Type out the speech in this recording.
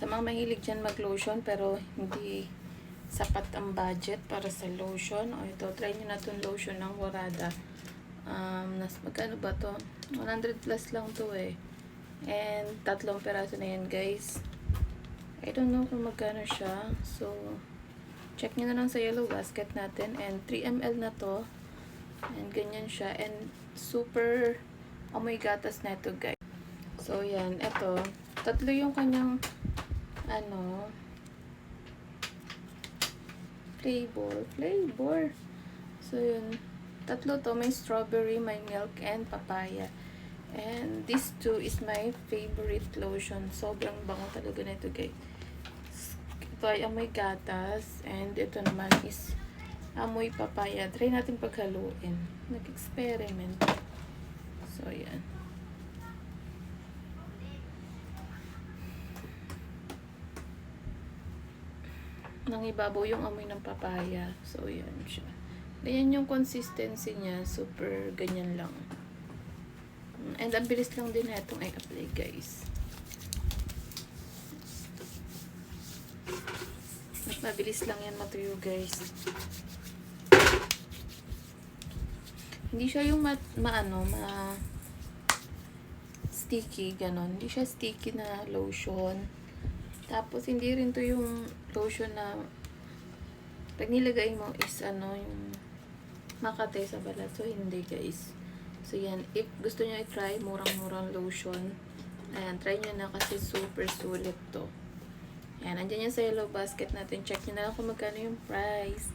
Sa mga mahilig dyan mag-lotion pero hindi sapat ang budget para sa lotion. O ito, try nyo na itong lotion ng Warada. Magkano ba to? 100 plus lang to eh. And 3 peraso na yan guys. I don't know kung magkano siya. So, check nyo na lang sa yellow basket natin. And 3 ml na to. And ganyan siya. And super amoy gatas na ito guys. So, yan. Ito. 3 yung kanyang flavor. So, yun. 3 to. May strawberry, may milk, and papaya. And this 2 is my favorite lotion. Sobrang bango talaga na ito, guys. Ito ay amoy gatas. And ito naman is amoy papaya. Try natin paghaluin. Nag-experiment. So, yan. Nangibabaw yung amoy ng papaya. So, yan siya. Ganyan yung consistency niya. Super ganyan lang. And ang bilis lang din na itong i-apply, guys. Mas mabilis lang yan matuyo, guys. Hindi siya yung sticky, ganon. Hindi siya sticky na lotion. Tapos, hindi rin to yung lotion na pag nilagay mo is yung makate sa balat. So, hindi guys. So, yan. If gusto nyo i-try, murang-murang lotion. Ayan, try nyo na kasi super sulit to. Ayan, andyan yan sa yellow basket natin. Check nyo na lang kung magkano yung price.